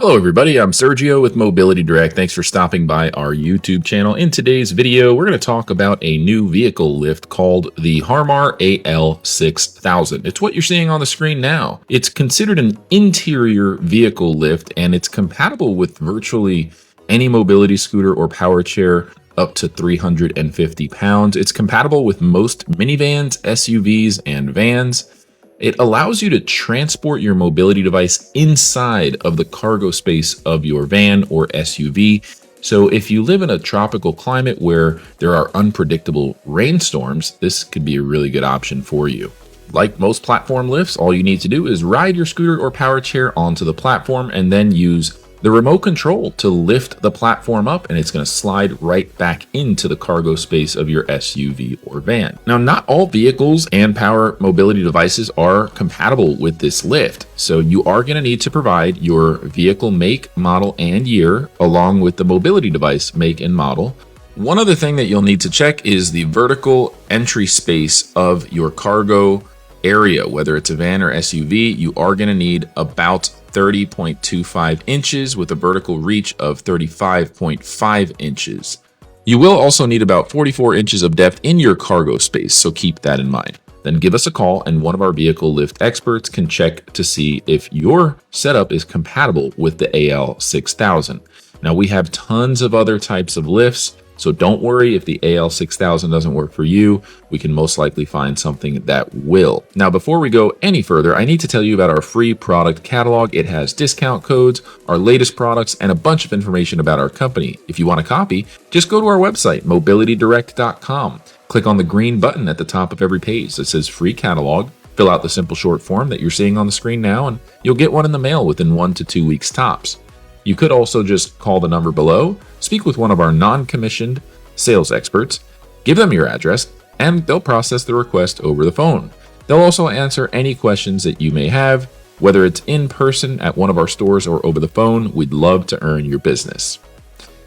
Hello everybody, I'm Sergio with Mobility Direct. Thanks for stopping by our YouTube channel. In today's video, we're going to talk about a new vehicle lift called the Harmar AL6000. It's what you're seeing on the screen now. It's considered an interior vehicle lift and it's compatible with virtually any mobility scooter or power chair up to 350 pounds. It's compatible with most minivans, SUVs, and vans. It allows you to transport your mobility device inside of the cargo space of your van or SUV. So if you live in a tropical climate where there are unpredictable rainstorms, this could be a really good option for you. Like most platform lifts, all you need to do is ride your scooter or power chair onto the platform and then use the remote control to lift the platform up, and it's going to slide right back into the cargo space of your SUV or van. Now, not all vehicles and power mobility devices are compatible with this lift, so you are going to need to provide your vehicle make, model, and year, along with the mobility device make and model. One other thing that you'll need to check is the vertical entry space of your cargo area. Whether it's a van or SUV, you are going to need about 30.25 inches with a vertical reach of 35.5 inches. You will also need about 44 inches of depth in your cargo space, so keep that in mind. Then give us a call and one of our vehicle lift experts can check to see if your setup is compatible with the AL6000. Now, we have tons of other types of lifts, so don't worry if the AL6000 doesn't work for you. We can most likely find something that will. Now, before we go any further, I need to tell you about our free product catalog. It has discount codes, our latest products, and a bunch of information about our company. If you want a copy, just go to our website, mobilitydirect.com. Click on the green button at the top of every page that says free catalog. Fill out the simple short form that you're seeing on the screen now, and you'll get one in the mail within 1 to 2 weeks tops. You could also just call the number below, speak with one of our non-commissioned sales experts, give them your address, and they'll process the request over the phone. They'll also answer any questions that you may have, whether it's in person at one of our stores or over the phone. We'd love to earn your business.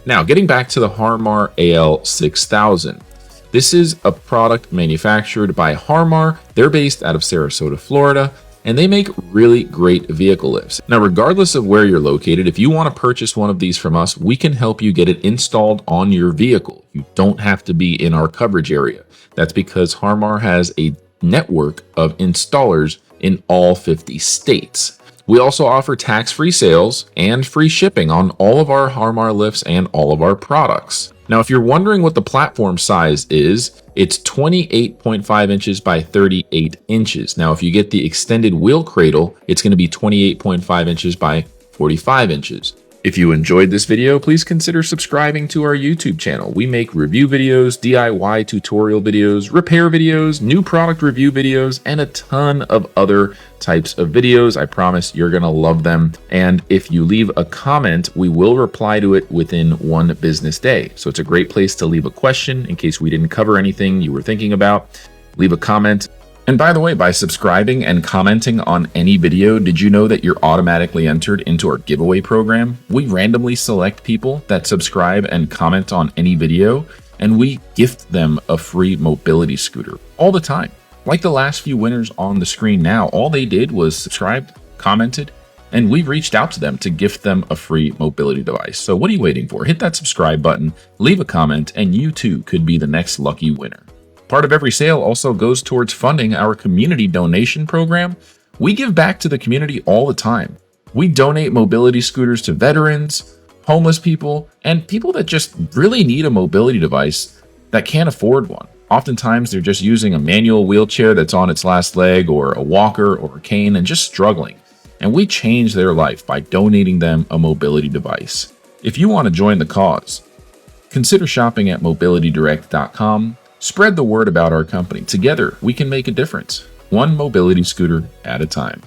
Now, getting back to the Harmar AL6000. This is a product manufactured by Harmar. They're based out of Sarasota, Florida, and they make really great vehicle lifts. Now, regardless of where you're located, if you want to purchase one of these from us, we can help you get it installed on your vehicle. You don't have to be in our coverage area. That's because Harmar has a network of installers in all 50 states. We also offer tax-free sales and free shipping on all of our Harmar lifts and all of our products. Now, if you're wondering what the platform size is, it's 28.5 inches by 38 inches. Now, if you get the extended wheel cradle, it's going to be 28.5 inches by 45 inches. If you enjoyed this video, please consider subscribing to our YouTube channel. We make review videos, DIY tutorial videos, repair videos, new product review videos, and a ton of other types of videos. I promise you're going to love them. And if you leave a comment, we will reply to it within 1 business day. So it's a great place to leave a question in case we didn't cover anything you were thinking about. Leave a comment. And by the way, by subscribing and commenting on any video, did you know that you're automatically entered into our giveaway program? We randomly select people that subscribe and comment on any video, and we gift them a free mobility scooter all the time. Like the last few winners on the screen now, all they did was subscribe, commented, and we've reached out to them to gift them a free mobility device. So what are you waiting for? Hit that subscribe button, leave a comment, and you too could be the next lucky winner. Part of every sale also goes towards funding our community donation program. We give back to the community all the time. We donate mobility scooters to veterans, homeless people, and people that just really need a mobility device that can't afford one. Oftentimes, they're just using a manual wheelchair that's on its last leg, or a walker or a cane, and just struggling. And we change their life by donating them a mobility device. If you want to join the cause, consider shopping at mobilitydirect.com. Spread the word about our company. Together, we can make a difference, one mobility scooter at a time.